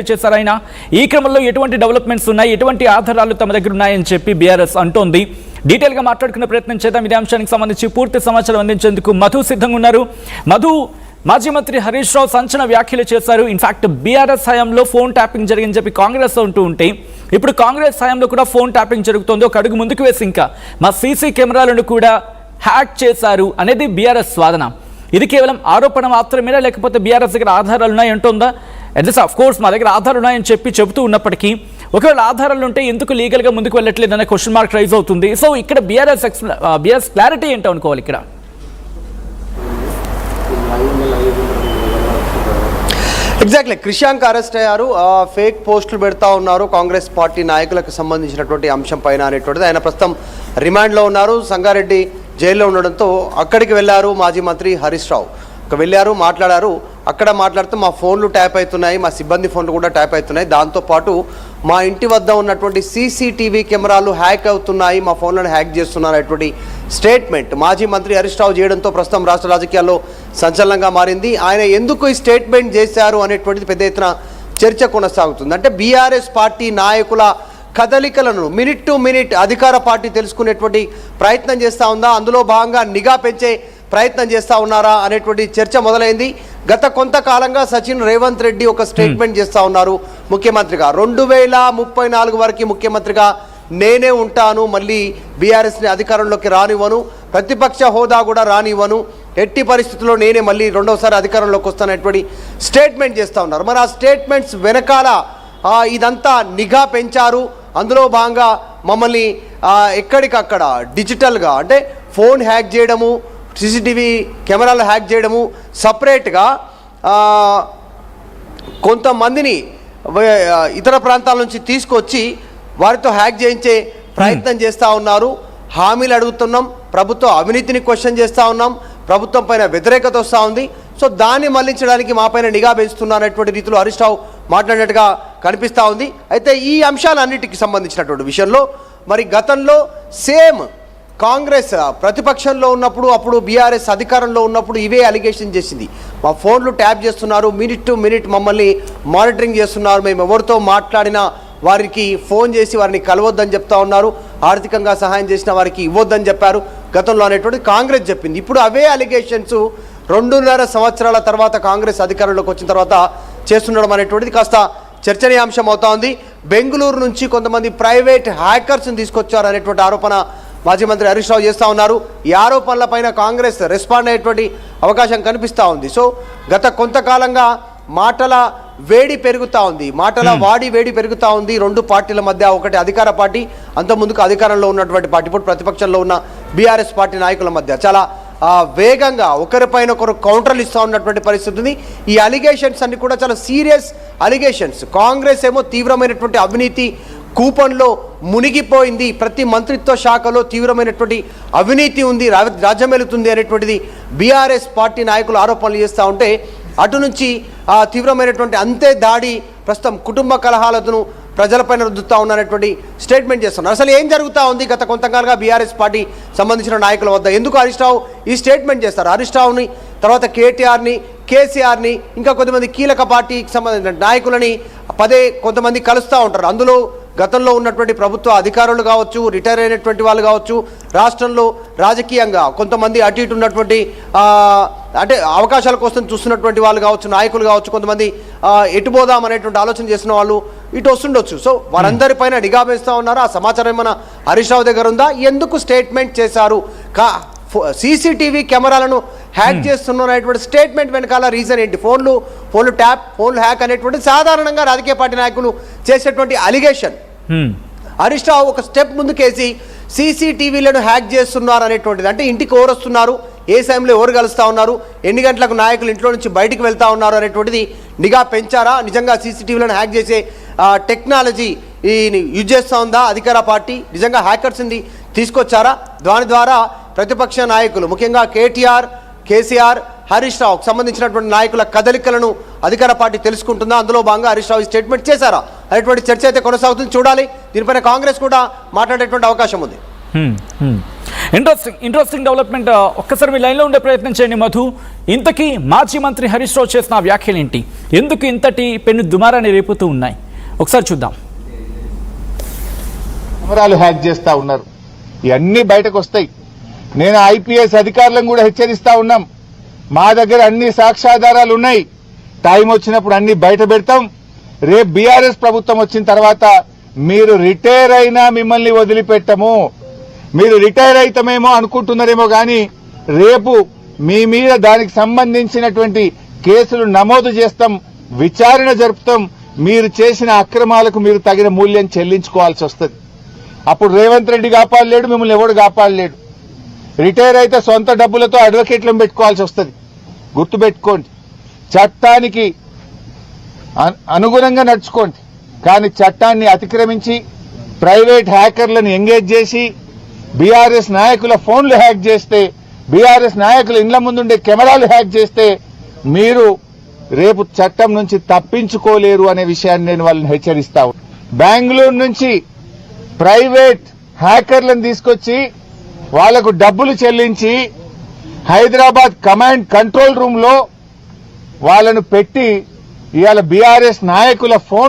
చేశారు ఆయన. ఈ క్రమంలో ఎటువంటి డెవలప్మెంట్స్ ఉన్నాయి, ఎటువంటి ఆధారాలు తమ దగ్గర ఉన్నాయని చెప్పి బీఆర్ఎస్ అంటోంది. డీటెయిల్ గా మాట్లాడుకునే ప్రయత్నం చేద్దాం. ఇదే అంశానికి సంబంధించి పూర్తి సమాచారం అందించేందుకు మధు సిద్ధంగా ఉన్నారు. మధు, మాజీ మంత్రి హరీష్ రావు సంచలన వ్యాఖ్యలు చేశారు. ఇన్ఫాక్ట్ బీఆర్ఎస్ హయాంలో ఫోన్ ట్యాపింగ్ జరిగిందని చెప్పి కాంగ్రెస్ అంటూ ఉంటే ఇప్పుడు కాంగ్రెస్ హయాంలో కూడా ఫోన్ ట్యాపింగ్ జరుగుతోంది. ఒక అడుగు ముందుకు వేసి ఇంకా మా సీసీ కెమెరాలను కూడా హ్యాక్ చేశారు అనేది బీఆర్ఎస్ వాదన. ఇది కేవలం ఆరోపణ మాత్రమేనా, లేకపోతే బీఆర్ఎస్ దగ్గర ఆధారాలు ఉన్నాయంటుందా? అట్లీస్ట్ ఆఫ్ కోర్స్ మా దగ్గర ఆధారాలు ఉన్నాయని చెబుతూ ఉన్నప్పటికీ ఒకవేళ ఆధారాలు ఉంటే ఎందుకు లీగల్గా ముందుకు వెళ్ళట్లేదు అనే క్వశ్చన్ మార్క్ రైజ్ అవుతుంది. సో ఇక్కడ బీఆర్ఎస్ క్లారిటీ ఏంటో అనుకోవాలి ఇక్కడ. ఎగ్జాక్ట్లీ, క్రిషాంక్ అరెస్ట్ అయ్యారు. ఫేక్ పోస్టులు పెడతా ఉన్నారు కాంగ్రెస్ పార్టీ నాయకులకు సంబంధించినటువంటి అంశం పైన అనేటువంటిది. ఆయన ప్రస్తుతం రిమాండ్లో ఉన్నారు. సంగారెడ్డి జైల్లో ఉండడంతో అక్కడికి వెళ్ళారు మాజీ మంత్రి హరీష్ రావు. వెళ్ళారు, మాట్లాడారు. అక్కడ మాట్లాడుతూ మా ఫోన్లు ట్యాప్ అవుతున్నాయి, మా సిబ్బంది ఫోన్లు కూడా ట్యాప్ అవుతున్నాయి, దాంతోపాటు మా ఇంటి వద్ద ఉన్నటువంటి సీసీటీవీ కెమెరాలు హ్యాక్ అవుతున్నాయి, మా ఫోన్లను హ్యాక్ చేస్తున్నారు అనేటువంటి స్టేట్మెంట్ మాజీ మంత్రి హరీష్ రావు చేయడంతో ప్రస్తుతం రాష్ట్ర రాజకీయాల్లో సంచలనంగా మారింది. ఆయన ఎందుకు ఈ స్టేట్మెంట్ చేశారు అనేటువంటిది పెద్ద ఎత్తున చర్చ కొనసాగుతుంది. అంటే బీఆర్ఎస్ పార్టీ నాయకుల కదలికలను మినిట్ టు మినిట్ అధికార పార్టీ తెలుసుకునేటువంటి ప్రయత్నం చేస్తూ ఉందా, అందులో భాగంగా నిఘా పెంచే ప్రయత్నం చేస్తూ ఉన్నారా అనేటువంటి చర్చ మొదలైంది. గత కొంతకాలంగా సచిన్ రేవంత్ రెడ్డి ఒక స్టేట్మెంట్ చేస్తూ ఉన్నారు ముఖ్యమంత్రిగా. 2034 వరకు ముఖ్యమంత్రిగా నేనే ఉంటాను, మళ్ళీ బీఆర్ఎస్ని అధికారంలోకి రానివ్వను, ప్రతిపక్ష హోదా కూడా రానివ్వను, ఎట్టి పరిస్థితుల్లో నేనే మళ్ళీ రెండవసారి అధికారంలోకి వస్తాననేటువంటి స్టేట్మెంట్ చేస్తూ ఉన్నారు. మరి ఆ స్టేట్మెంట్స్ వెనకాల ఇదంతా నిఘా పెంచారు, అందులో భాగంగా మమ్మల్ని ఎక్కడికక్కడ డిజిటల్గా అంటే ఫోన్ హ్యాక్ చేయడము, సీసీటీవీ కెమెరాలు హ్యాక్ చేయడము, సపరేట్గా కొంతమందిని ఇతర ప్రాంతాల నుంచి తీసుకొచ్చి వారితో హ్యాక్ చేయించే ప్రయత్నం చేస్తూ ఉన్నారు. హామీలు అడుగుతున్నాం, ప్రభుత్వ అవినీతిని క్వశ్చన్ చేస్తూ ఉన్నాం, ప్రభుత్వం పైన వ్యతిరేకత వస్తూ ఉంది. సో దాన్ని మళ్లించడానికి మా పైన నిఘా పెంచుతున్నటువంటి రీతిలో హరీష్ రావు మాట్లాడినట్టుగా కనిపిస్తూ ఉంది. అయితే ఈ అంశాలన్నిటికి సంబంధించినటువంటి విషయంలో మరి గతంలో సేమ్ కాంగ్రెస్ ప్రతిపక్షంలో ఉన్నప్పుడు, అప్పుడు బీఆర్ఎస్ అధికారంలో ఉన్నప్పుడు ఇవే అలిగేషన్ చేసింది. మా ఫోన్లు ట్యాప్ చేస్తున్నారు, మినిట్ టు మినిట్ మమ్మల్ని మానిటరింగ్ చేస్తున్నారు, మేము ఎవరితో మాట్లాడినా వారికి ఫోన్ చేసి వారిని కలవద్దని చెప్తా ఉన్నారు, ఆర్థికంగా సహాయం చేసిన వారికి ఇవ్వొద్దని చెప్పారు గతంలో అనేటువంటి కాంగ్రెస్ చెప్పింది. ఇప్పుడు అవే అలిగేషన్స్ 2.5 సంవత్సరాల తర్వాత కాంగ్రెస్ అధికారంలోకి వచ్చిన తర్వాత చేస్తుండడం అనేటువంటిది కాస్త చర్చనీయాంశం అవుతా ఉంది. బెంగళూరు నుంచి కొంతమంది ప్రైవేట్ హ్యాకర్స్ని తీసుకొచ్చారు అనేటువంటి ఆరోపణ మాజీ మంత్రి హరీష్ రావు చేస్తూ ఉన్నారు. ఈ ఆరోపణలపైన కాంగ్రెస్ రెస్పాండ్ అయ్యేటువంటి అవకాశం కనిపిస్తూ ఉంది. సో గత కొంతకాలంగా మాటల వేడి పెరుగుతూ ఉంది, మాటల వేడి పెరుగుతూ ఉంది రెండు పార్టీల మధ్య. ఒకటి అధికార పార్టీ, అంత ముందుకు అధికారంలో ఉన్నటువంటి పార్టీ, ఇప్పుడు ప్రతిపక్షంలో ఉన్న బీఆర్ఎస్ పార్టీ నాయకుల మధ్య చాలా వేగంగా ఒకరిపైన ఒకరు కౌంటర్లు ఇస్తూ ఉన్నటువంటి పరిస్థితి ఉంది. ఈ అలిగేషన్స్ అన్ని కూడా చాలా సీరియస్ అలిగేషన్స్. కాంగ్రెస్ ఏమో తీవ్రమైనటువంటి అవినీతి కూపన్లో మునిగిపోయింది, ప్రతి మంత్రిత్వ శాఖలో తీవ్రమైనటువంటి అవినీతి ఉంది, రాజ్యమెలుతుంది అనేటువంటిది బీఆర్ఎస్ పార్టీ నాయకులు ఆరోపణలు చేస్తూ ఉంటే, అటు నుంచి తీవ్రమైనటువంటి అంతే దాడి ప్రస్తుతం కుటుంబ కలహాలను ప్రజలపైన రుద్దుతూ ఉన్నటువంటి స్టేట్మెంట్ చేస్తున్నారు. అసలు ఏం జరుగుతూ ఉంది గత కొంతకాలంగా బీఆర్ఎస్ పార్టీ సంబంధించిన నాయకుల వద్ద? ఎందుకు హరీష్ రావు ఈ స్టేట్మెంట్ చేస్తారు? హరీష్ రావుని, తర్వాత కేటీఆర్ని, కేసీఆర్ని, ఇంకా కొంతమంది కీలక పార్టీకి సంబంధించిన నాయకులని పదే కొంతమంది కలుస్తూ ఉంటారు. అందులో గతంలో ఉన్నటువంటి ప్రభుత్వ అధికారులు కావచ్చు, రిటైర్ అయినటువంటి వాళ్ళు కావచ్చు, రాష్ట్రంలో రాజకీయంగా కొంతమంది అటు ఇటు ఉన్నటువంటి అంటే అవకాశాల కోసం చూస్తున్నటువంటి వాళ్ళు కావచ్చు, నాయకులు కావచ్చు, కొంతమంది ఎటు పోదాం అనేటువంటి ఆలోచన చేసిన వాళ్ళు ఇటు వస్తుండొచ్చు. సో వారందరిపైన నిఘా వేస్తూ ఉన్నారు. ఆ సమాచారం ఏమైనా హరీష్ రావు దగ్గర ఉందా? ఎందుకు స్టేట్మెంట్ చేశారు? సీసీటీవీ కెమెరాలను హ్యాక్ చేస్తున్నటువంటి స్టేట్మెంట్ వెనకాల రీజన్ ఏంటి? ఫోన్లు ట్యాప్, ఫోన్లు హ్యాక్ అనేటువంటి సాధారణంగా రాజకీయ పార్టీ నాయకులు చేసేటువంటి అలిగేషన్. హరీష్ రావు ఒక స్టెప్ ముందుకేసి సీసీటీవీలను హ్యాక్ చేస్తున్నారు అనేటువంటిది, అంటే ఇంటికి ఎవరు వస్తున్నారు, ఏ సమయంలో ఎవరు కలుస్తూ ఉన్నారు, ఎన్ని గంటలకు నాయకులు ఇంట్లో నుంచి బయటికి వెళ్తూ ఉన్నారు అనేటువంటిది నిఘా పెంచారా? నిజంగా సీసీటీవీలను హ్యాక్ చేసే టెక్నాలజీ యూజ్ చేస్తూ ఉందా అధికార పార్టీ? నిజంగా హ్యాకర్స్ని తీసుకొచ్చారా? దాని ద్వారా ప్రతిపక్ష నాయకులు ముఖ్యంగా కేటీఆర్, కేసీఆర్, హరీష్ రావుకు సంబంధించినటువంటి నాయకుల కదలికలను అధికార పార్టీ తెలుసుకుంటుందా? అందులో భాగంగా హరీష్ రావు స్టేట్మెంట్ చేశారా అనేటువంటి చర్చ అయితే కొనసాగుతుంది. చూడాలి. దీనిపైన కాంగ్రెస్ కూడా మాట్లాడేటువంటి అవకాశం ఉంది. Interesting development. ఒక్కసారి మీ లైన్లో ఉండే ప్రయత్నం చేయండి మధు. ఇంతకీ మాజీ మంత్రి హరీష్ రావు చేసిన వ్యాఖ్యలు ఏంటి? ఎందుకు ఇంతటి పెను దుమారాన్ని రేపుతూ ఉన్నాయి? ఒకసారి చూద్దాం. కెమెరాలు హ్యాక్ చేస్తా ఉన్నారు, ఇవన్నీ బయటకు వస్తాయి. నేను ఐపీఎస్ అధికారులను కూడా హెచ్చరిస్తా ఉన్నాం, మా దగ్గర అన్ని సాక్ష్యాధారాలు ఉన్నాయి, టైం వచ్చినప్పుడు అన్ని బయట పెడతాం. రేపు బీఆర్ఎస్ ప్రభుత్వం వచ్చిన తర్వాత మీరు రిటైర్ అయినా మిమ్మల్ని వదిలిపెట్టము. మీరు రిటైర్ అయితమేమో అనుకుంటున్నారేమో కానీ రేపు మీ మీద దానికి సంబంధించినటువంటి కేసులు నమోదు చేస్తాం, విచారణ జరుపుతాం. మీరు చేసిన అక్రమాలకు మీరు తగిన మూల్యం చెల్లించుకోవాల్సి వస్తుంది. అప్పుడు రేవంత్ రెడ్డి కాపాడలేడు, మిమ్మల్ని ఎవడు కాపాడలేడు. రిటైర్ అయితే సొంత డబ్బులతో అడ్వకేట్లను పెట్టుకోవాల్సి వస్తుంది. గుర్తుపెట్టుకోండి, చట్టానికి అనుగుణంగా నడుచుకోండి. కానీ చట్టాన్ని అతిక్రమించి ప్రైవేట్ హ్యాకర్లను ఎంగేజ్ చేసి బీఆర్ఎస్ నాయకుల ఫోన్లు హ్యాక్ చేస్తే, బీఆర్ఎస్ నాయకుల ఇండ్ల ముందుండే కెమెరాలు హ్యాక్ చేస్తే మీరు రేపు చట్టం నుంచి తప్పించుకోలేరు అనే విషయాన్ని నేను వాళ్ళని హెచ్చరిస్తా. బెంగళూరు నుంచి ప్రైవేట్ హ్యాకర్లను తీసుకొచ్చి వాళ్లకు డబ్బులు చెల్లించి హైదరాబాద్ కమాండ్ కంట్రోల్ రూమ్ లో వాళ్ళను పెట్టి ఇవాళ బీఆర్ఎస్ నాయకుల ఫోన్